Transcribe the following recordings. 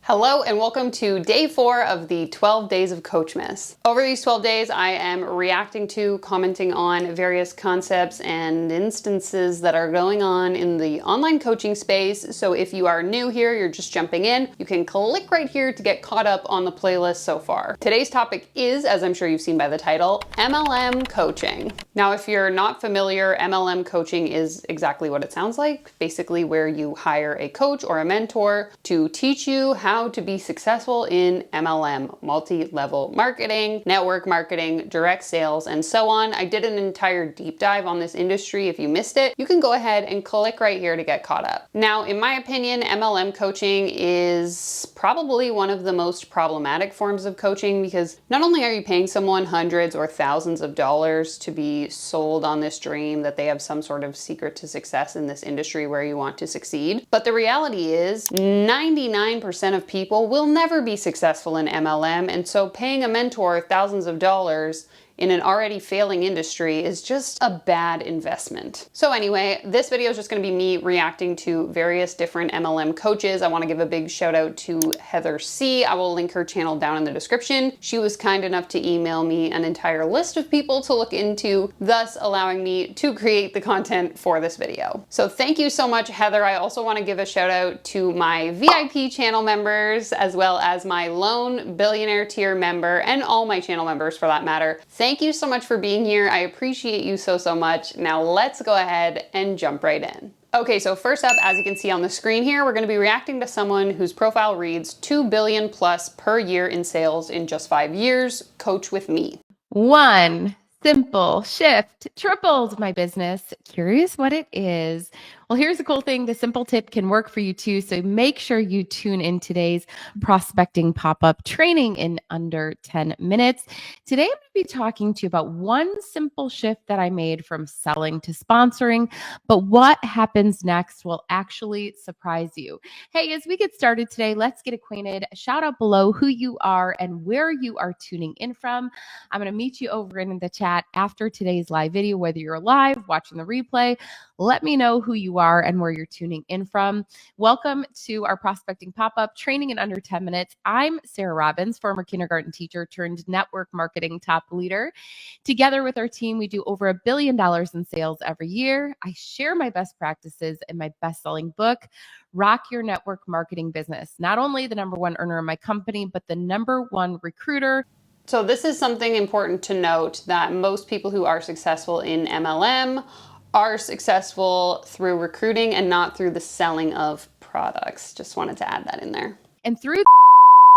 Hello and welcome to day 4 of the 12 Days of Coachmas. Over these 12 days, I am reacting to, commenting on various concepts and instances that are going on in the online coaching space. So if you are new here, you're just jumping in, you can click right here to get caught up on the playlist so far. Today's topic is, as I'm sure you've seen by the title, MLM Coaching. Now, if you're not familiar, MLM Coaching is exactly what it sounds like. Basically where you hire a coach or a mentor to teach you how to be successful in MLM, multi-level marketing, network marketing, direct sales, and so on. I did an entire deep dive on this industry. If you missed it, you can go ahead and click right here to get caught up. Now, in my opinion, MLM coaching is probably one of the most problematic forms of coaching because not only are you paying someone hundreds or thousands of dollars to be sold on this dream that they have some sort of secret to success in this industry where you want to succeed, but the reality is 99% of people will never be successful in MLM, and so paying a mentor thousands of dollars in an already failing industry is just a bad investment. So anyway, this video is just gonna be me reacting to various different MLM coaches. I wanna give a big shout out to Heather Cee. I will link her channel down in the description. She was kind enough to email me an entire list of people to look into, thus allowing me to create the content for this video. So thank you so much, Heather. I also wanna give a shout out to my VIP channel members, as well as my lone billionaire tier member, and all my channel members for that matter. Thank you so much for being here. I appreciate you so much. Now let's go ahead and jump right in. Okay, so first up, as you can see on the screen here, we're gonna be reacting to someone whose profile reads 2 billion plus per year in sales in just 5 years. Coach with me. One simple shift tripled my business. Curious what it is? Well, here's the cool thing. The simple tip can work for you too. So make sure you tune in today's prospecting pop-up training in under 10 minutes. Today, I'm going to be talking to you about one simple shift that I made from selling to sponsoring, but what happens next will actually surprise you. Hey, as we get started today, let's get acquainted. Shout out below who you are and where you are tuning in from. I'm going to meet you over in the chat after today's live video, whether you're live, watching the replay. Let me know who you are and where you're tuning in from. Welcome to our prospecting pop-up training in under 10 minutes. I'm Sarah Robbins, former kindergarten teacher turned network marketing top leader. Together with our team, we do over $1 billion in sales every year. I share my best practices in my best-selling book, Rock Your Network Marketing Business. Not only the #1 earner in my company, but the #1 recruiter. So this is something important to note, that most people who are successful in MLM are successful through recruiting and not through the selling of products. Just wanted to add that in there. And through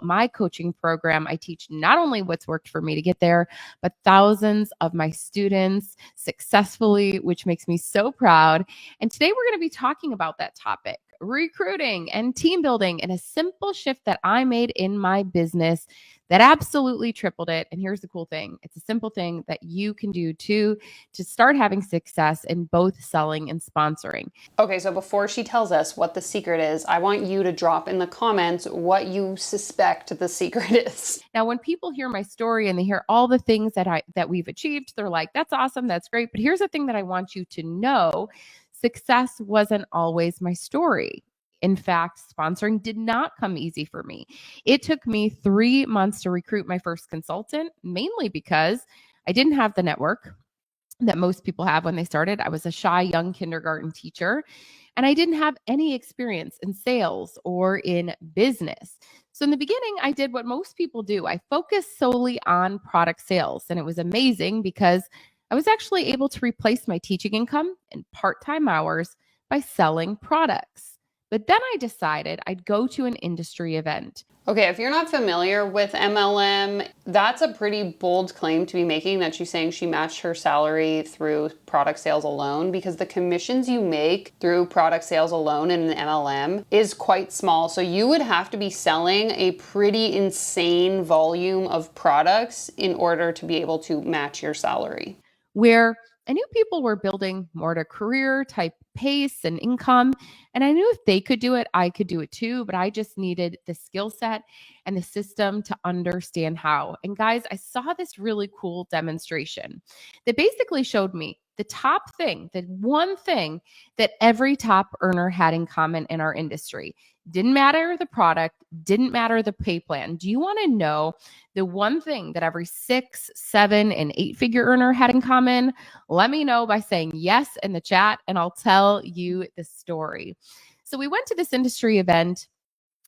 my coaching program, I teach not only what's worked for me to get there, but thousands of my students successfully, which makes me so proud. And today we're going to be talking about that topic, recruiting and team building, and a simple shift that I made in my business that absolutely tripled it. And here's the cool thing. It's a simple thing that you can do too to start having success in both selling and sponsoring. Okay, so before she tells us what the secret is, I want you to drop in the comments what you suspect the secret is. Now, when people hear my story and they hear all the things that we've achieved, they're like, that's awesome, that's great. But here's the thing that I want you to know. Success wasn't always my story. In fact, sponsoring did not come easy for me. It took me 3 months to recruit my first consultant, mainly because I didn't have the network that most people have when they started. I was a shy young kindergarten teacher, and I didn't have any experience in sales or in business. So in the beginning, I did what most people do. I focused solely on product sales, and it was amazing because I was actually able to replace my teaching income and part-time hours by selling products. But then I decided I'd go to an industry event. Okay, if you're not familiar with MLM, that's a pretty bold claim to be making, that she's saying she matched her salary through product sales alone, because the commissions you make through product sales alone in an MLM is quite small. So you would have to be selling a pretty insane volume of products in order to be able to match your salary. Where I knew people were building more at a career type pace and income. And I knew if they could do it, I could do it too. But I just needed the skill set and the system to understand how. And guys, I saw this really cool demonstration that basically showed me the top thing, the one thing that every top earner had in common in our industry. Didn't matter the product, didn't matter the pay plan. Do you want to know the one thing that every 6, 7, and 8-figure earner had in common? Let me know by saying yes in the chat, and I'll tell you the story. So we went to this industry event,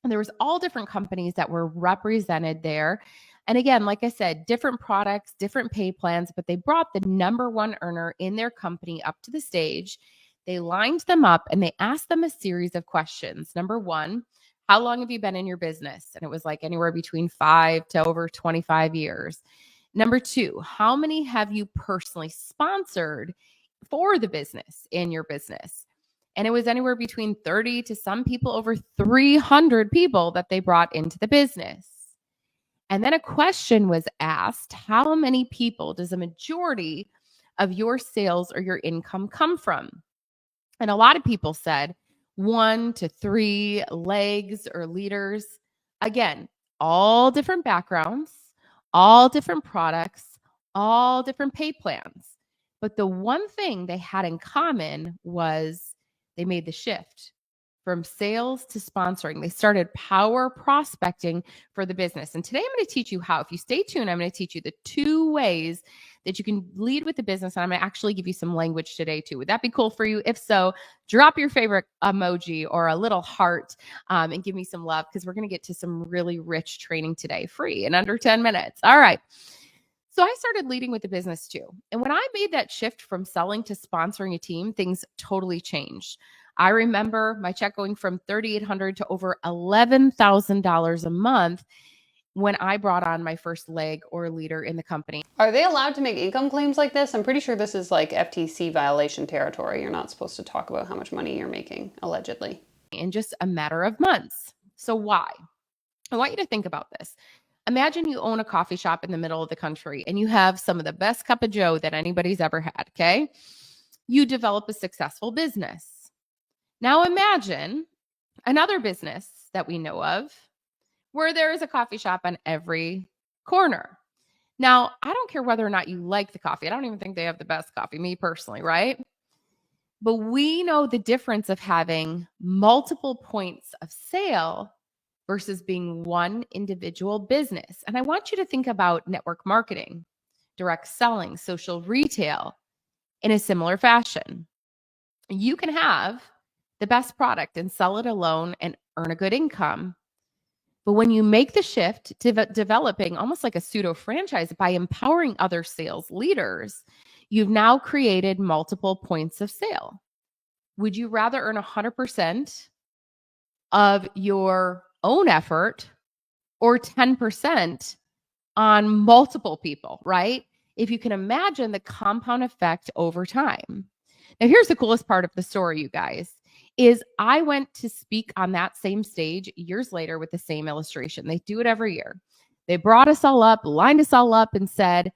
and there was all different companies that were represented there. And again, like I said, different products, different pay plans, but they brought the number one earner in their company up to the stage. They lined them up and they asked them a series of questions. Number one, how long have you been in your business? And it was like anywhere between 5 to over 25 years. Number two, how many have you personally sponsored for the business in your business? And it was anywhere between 30 to some people over 300 people that they brought into the business. And then a question was asked, how many people does a majority of your sales or your income come from? And a lot of people said 1 to 3 legs or leaders. Again, all different backgrounds, all different products, all different pay plans. But the one thing they had in common was they made the shift from sales to sponsoring. They started power prospecting for the business. And today I'm going to teach you how. If you stay tuned, I'm going to teach you the 2 ways that you can lead with the business. And I'm going to actually give you some language today too. Would that be cool for you? If so, drop your favorite emoji or a little heart and give me some love, because we're going to get to some really rich training today, free in under 10 minutes. All right. So I started leading with the business too. And when I made that shift from selling to sponsoring a team, things totally changed. I remember my check going from $3,800 to over $11,000 a month when I brought on my first leg or leader in the company. Are they allowed to make income claims like this? I'm pretty sure this is like FTC violation territory. You're not supposed to talk about how much money you're making, allegedly. In just a matter of months. So why? I want you to think about this. Imagine you own a coffee shop in the middle of the country and you have some of the best cup of joe that anybody's ever had, okay? You develop a successful business. Now imagine another business that we know of where there is a coffee shop on every corner. Now, I don't care whether or not you like the coffee. I don't even think they have the best coffee, me personally, right? But we know the difference of having multiple points of sale versus being one individual business. And I want you to think about network marketing, direct selling, social retail in a similar fashion. You can have the best product and sell it alone and earn a good income. But when you make the shift to developing almost like a pseudo franchise by empowering other sales leaders, you've now created multiple points of sale. Would you rather earn 100% of your own effort or 10% on multiple people, right? If you can imagine the compound effect over time. Now, here's the coolest part of the story, you guys, is I went to speak on that same stage years later with the same illustration. They do it every year. They brought us all up, lined us all up and said,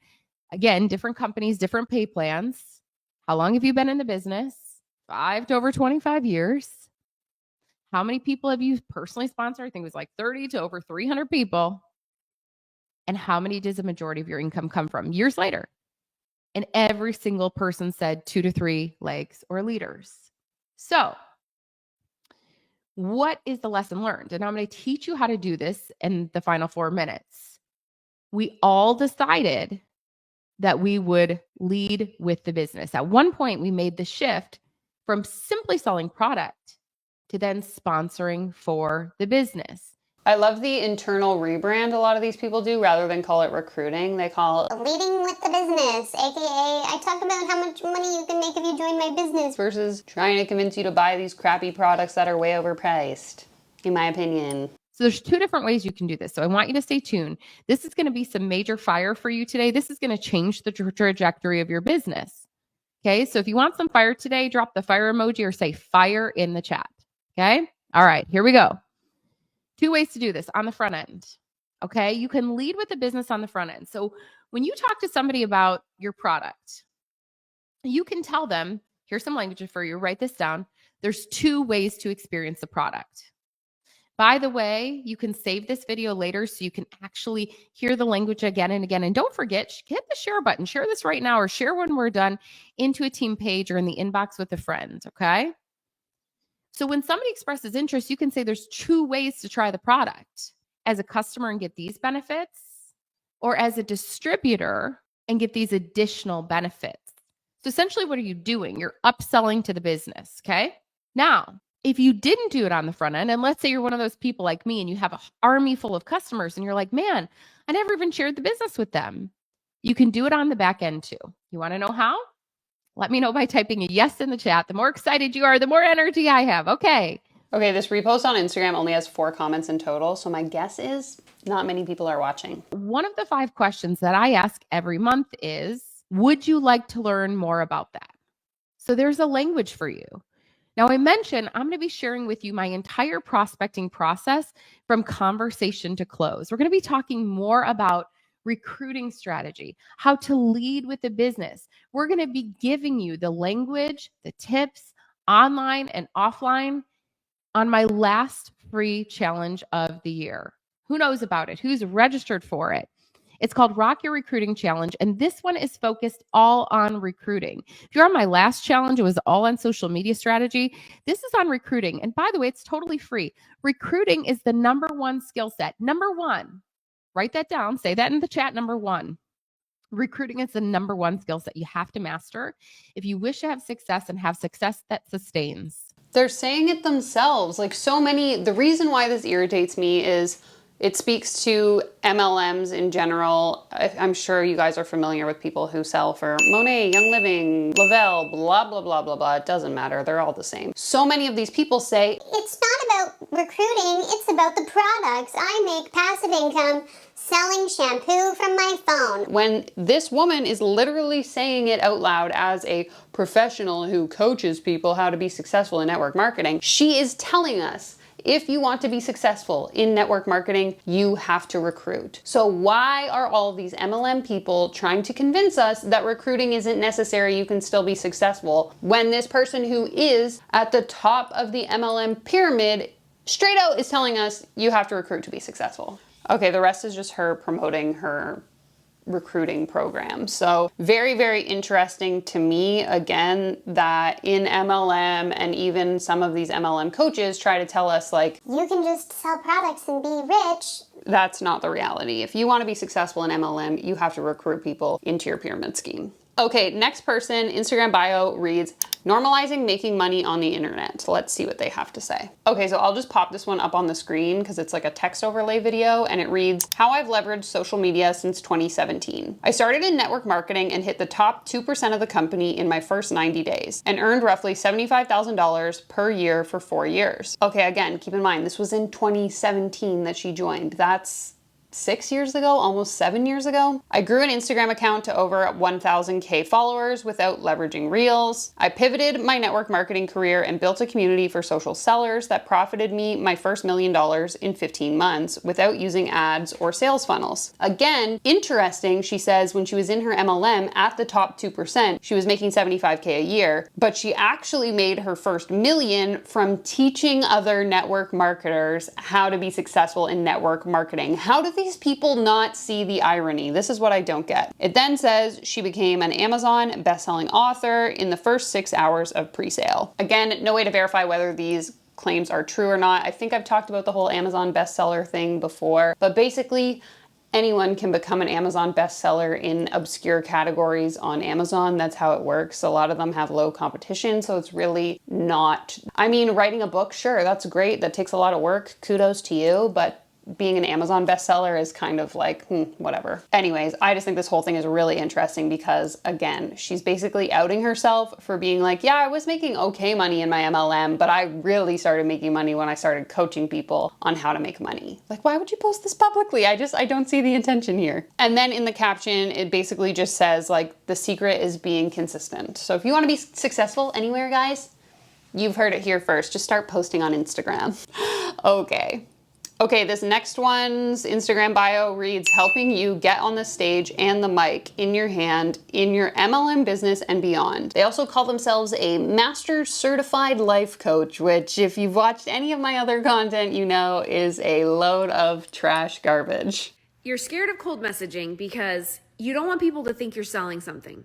again, different companies, different pay plans. How long have you been in the business? 5 to over 25 years. How many people have you personally sponsored? I think it was like 30 to over 300 people. And how many does the majority of your income come from years later? And every single person said 2 to 3 legs or leaders. So what is the lesson learned? And I'm going to teach you how to do this in the final 4 minutes. We all decided that we would lead with the business. At one point, we made the shift from simply selling product to then sponsoring for the business. I love the internal rebrand a lot of these people do. Rather than call it recruiting, they call it leading with the business, aka I talk about how much money you can make if you join my business, versus trying to convince you to buy these crappy products that are way overpriced, in my opinion. So there's 2 different ways you can do this. So I want you to stay tuned. This is going to be some major fire for you today. This is going to change the trajectory of your business. Okay. So if you want some fire today, drop the fire emoji or say fire in the chat. Okay. All right, here we go. 2 ways to do this on the front end. Okay. You can lead with the business on the front end. So when you talk to somebody about your product, you can tell them, here's some language for you, write this down. There's 2 ways to experience the product. By the way, you can save this video later so you can actually hear the language again and again. And don't forget, hit the share button. Share this right now or share when we're done into a team page or in the inbox with a friend, okay? So when somebody expresses interest, you can say there's two ways to try the product: as a customer and get these benefits, or as a distributor and get these additional benefits. So essentially, what are you doing? You're upselling to the business, okay? Now, if you didn't do it on the front end, and let's say you're one of those people like me and you have an army full of customers and you're like, man, I never even shared the business with them. You can do it on the back end too. You want to know how? Let me know by typing a yes in the chat. The more excited you are, the more energy I have. Okay. Okay, this repost on Instagram only has 4 comments in total, so my guess is not many people are watching. One of the 5 questions that I ask every month is, would you like to learn more about that? So there's a language for you. Now, I mentioned I'm going to be sharing with you my entire prospecting process from conversation to close. We're going to be talking more about recruiting strategy, how to lead with the business. We're going to be giving you the language, the tips, online and offline, on my last free challenge of the year. Who knows about it? Who's registered for it? It's called Rock Your Recruiting Challenge, and this one is focused all on recruiting. If you're on my last challenge, it was all on social media strategy. This is on recruiting, and by the way, it's totally free. Recruiting is the number one skill set. Number one. Write that down. Say that in the chat. Number one. Recruiting is the number one skill set you have to master if you wish to have success and have success that sustains. They're saying it themselves. Like so many, the reason why this irritates me is it speaks to MLMs in general. I'm sure you guys are familiar with people who sell for Monet, Young Living, Lavelle, blah, blah, blah, blah, blah. It doesn't matter. They're all the same. So many of these people say, It's not about recruiting, it's about the products. I make passive income selling shampoo from my phone. when this woman is literally saying it out loud as a professional who coaches people how to be successful in network marketing, she is telling us, if you want to be successful in network marketing, you have to recruit. So why are all these MLM people trying to convince us that recruiting isn't necessary, you can still be successful, when this person who is at the top of the MLM pyramid straight out is telling us you have to recruit to be successful? Okay, the rest is just her promoting her recruiting program. So very, very interesting to me, again, that in MLM and even some of these MLM coaches try to tell us like, You can just sell products and be rich. that's not the reality. If you want to be successful in MLM, you have to recruit people into your pyramid scheme. Okay, next person, Instagram bio reads, normalizing making money on the internet. So let's see what they have to say. Okay, so I'll just pop this one up on the screen because it's like a text overlay video, and it reads, how I've leveraged social media since 2017. I started in network marketing and hit the top 2% of the company in my first 90 days and earned roughly $75,000 per year for 4 years. Okay, again, keep in mind, this was in 2017 that she joined. That's 6 years ago, almost 7 years ago. I grew an Instagram account to over 1,000K followers without leveraging Reels. I pivoted my network marketing career and built a community for social sellers that profited me my first $1 million in 15 months without using ads or sales funnels. Again, interesting, she says when she was in her MLM at the top 2%, she was making 75K a year, but she actually made her first million from teaching other network marketers how to be successful in network marketing. How do these people not see the irony? This is what I don't get. It then says she became an Amazon best-selling author in the first 6 hours of pre-sale. Again, no way to verify whether these claims are true or not. I think I've talked about the whole Amazon bestseller thing before, but basically anyone can become an Amazon bestseller in obscure categories on Amazon. That's how it works. A lot of them have low competition, so it's really not, I mean, writing a book, sure, that's great. That takes a lot of work. Kudos to you, but being an Amazon bestseller is kind of like, whatever. Anyways, I just think this whole thing is really interesting because, again, she's basically outing herself for being like, yeah, I was making okay money in my MLM, but I really started making money when I started coaching people on how to make money. Like, why would you post this publicly? I don't see the intention here. And then in the caption, it basically just says, like, the secret is being consistent. So if you want to be successful anywhere, guys, you've heard it here first. Just start posting on Instagram. Okay, this next one's Instagram bio reads, helping you get on the stage and the mic in your hand in your MLM business and beyond. They also call themselves a master certified life coach, which if you've watched any of my other content, you know is a load of trash garbage. You're scared of cold messaging because you don't want people to think you're selling something.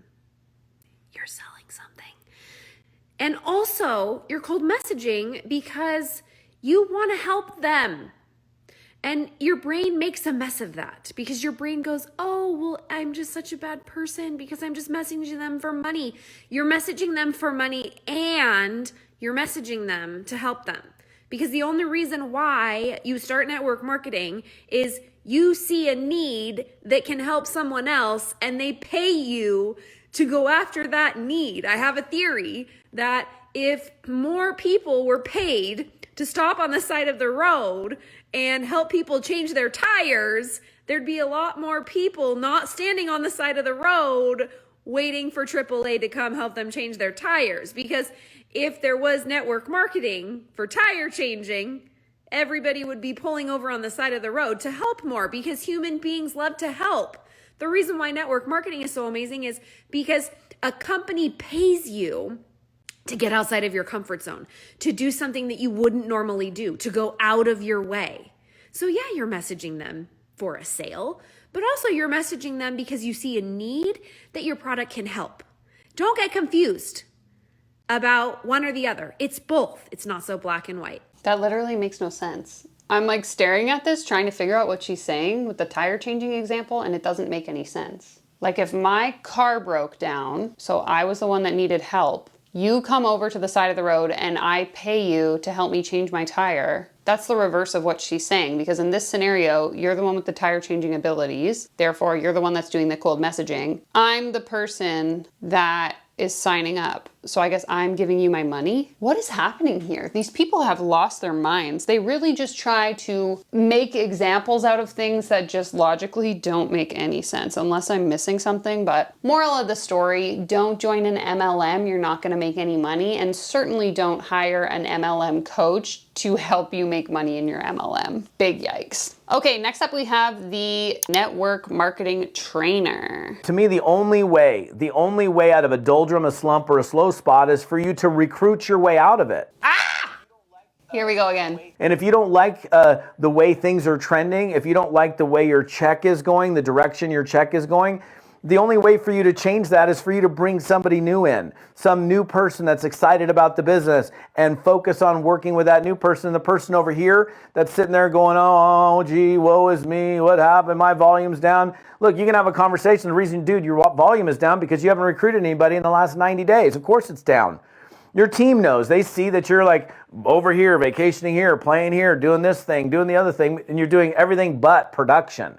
You're selling something. And also, you're cold messaging because you want to help them. And your brain makes a mess of that because your brain goes, oh, well, I'm just such a bad person because I'm just messaging them for money. You're messaging them for money and you're messaging them to help them. Because the only reason why you start network marketing is you see a need that can help someone else and they pay you to go after that need. I have a theory that if more people were paid to stop on the side of the road and help people change their tires, there'd be a lot more people not standing on the side of the road waiting for AAA to come help them change their tires. Because if there was network marketing for tire changing, everybody would be pulling over on the side of the road to help more because human beings love to help. The reason why network marketing is so amazing is because a company pays you to get outside of your comfort zone, to do something that you wouldn't normally do, to go out of your way. So yeah, you're messaging them for a sale, but also you're messaging them because you see a need that your product can help. Don't get confused about one or the other. It's both. It's not so black and white. That literally makes no sense. I'm like staring at this, trying to figure out what she's saying with the tire changing example, and it doesn't make any sense. Like if my car broke down, so I was the one that needed help, you come over to the side of the road and I pay you to help me change my tire. That's the reverse of what she's saying, because in this scenario, you're the one with the tire changing abilities. Therefore, you're the one that's doing the cold messaging. I'm the person that is signing up. So I guess I'm giving you my money. What is happening here? These people have lost their minds. They really just try to make examples out of things that just logically don't make any sense, unless I'm missing something. But moral of the story, don't join an MLM. You're not gonna make any money, and certainly don't hire an MLM coach to help you make money in your MLM. Big yikes. Okay, next up we have the network marketing trainer. To me, the only way out of a doldrum, a slump, or a slow spot is for you to recruit your way out of it. Here we go again. And if you don't like the way things are trending, if you don't like the way your check is going, the direction your check is going, the only way for you to change that is for you to bring somebody new in, some new person that's excited about the business, and focus on working with that new person. The person over here that's sitting there going, oh, gee, woe is me, what happened? My volume's down. Look, you can have a conversation. The reason, dude, your volume is down because you haven't recruited anybody in the last 90 days. Of course it's down. Your team knows. They see that you're like over here, vacationing here, playing here, doing this thing, doing the other thing, and you're doing everything but production.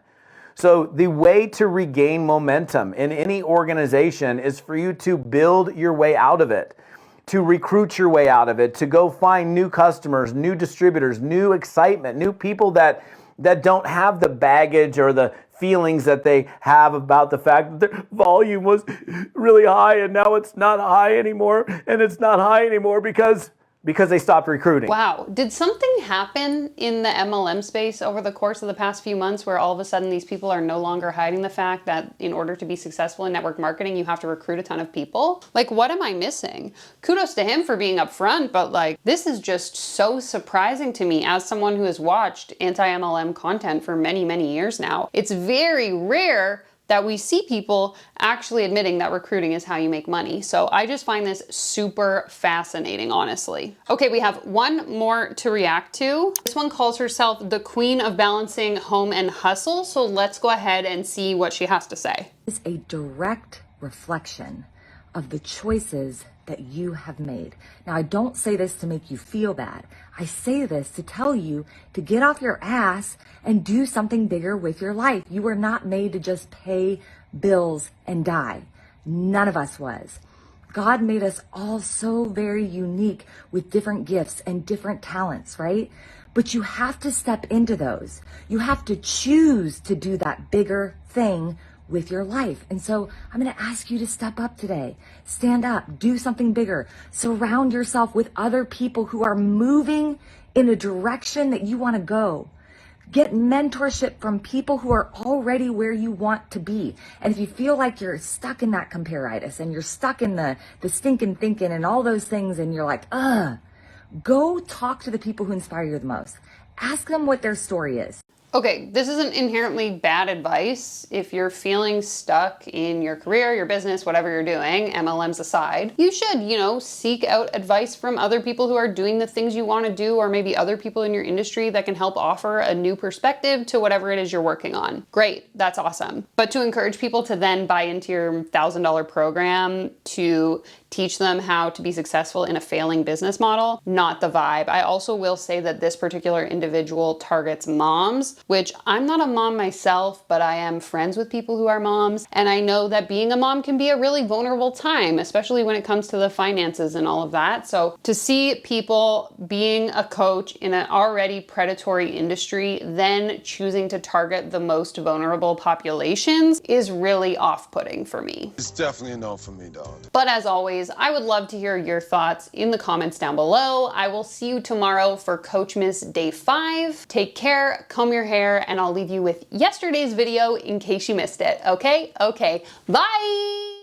So the way to regain momentum in any organization is for you to build your way out of it, to recruit your way out of it, to go find new customers, new distributors, new excitement, new people that don't have the baggage or the feelings that they have about the fact that their volume was really high and now it's not high anymore, and it's not high anymore because they stopped recruiting. Wow. Did something happen in the MLM space over the course of the past few months where all of a sudden these people are no longer hiding the fact that in order to be successful in network marketing, you have to recruit a ton of people? Like, what am I missing? Kudos to him for being upfront, but like, this is just so surprising to me as someone who has watched anti-MLM content for many, many years now. It's very rare that we see people actually admitting that recruiting is how you make money. So I just find this super fascinating, honestly. Okay, we have one more to react to. This one calls herself the Queen of Balancing Home and Hustle. So let's go ahead and see what she has to say. Is a direct reflection of the choices that you have made. Now, I don't say this to make you feel bad. I say this to tell you to get off your ass and do something bigger with your life. You were not made to just pay bills and die. None of us was. God made us all so very unique with different gifts and different talents, right? But you have to step into those. You have to choose to do that bigger thing with your life. And so I'm going to ask you to step up today. Stand up, do something bigger. Surround yourself with other people who are moving in a direction that you want to go. Get mentorship from people who are already where you want to be. And if you feel like you're stuck in that comparitis and you're stuck in the stinking thinking and all those things and you're like, go talk to the people who inspire you the most. Ask them what their story is. Okay, this isn't inherently bad advice. If you're feeling stuck in your career, your business, whatever you're doing, MLMs aside, you should, seek out advice from other people who are doing the things you want to do, or maybe other people in your industry that can help offer a new perspective to whatever it is you're working on. Great, that's awesome. But to encourage people to then buy into your $1,000 program to teach them how to be successful in a failing business model, not the vibe. I also will say that this particular individual targets moms, which I'm not a mom myself, but I am friends with people who are moms. And I know that being a mom can be a really vulnerable time, especially when it comes to the finances and all of that. So to see people being a coach in an already predatory industry, then choosing to target the most vulnerable populations is really off-putting for me. It's definitely a no for me, dog. But as always, I would love to hear your thoughts in the comments down below. I will see you tomorrow for Coachmas Day 5. Take care, comb your hair, and I'll leave you with yesterday's video in case you missed it. Okay? Okay. Bye!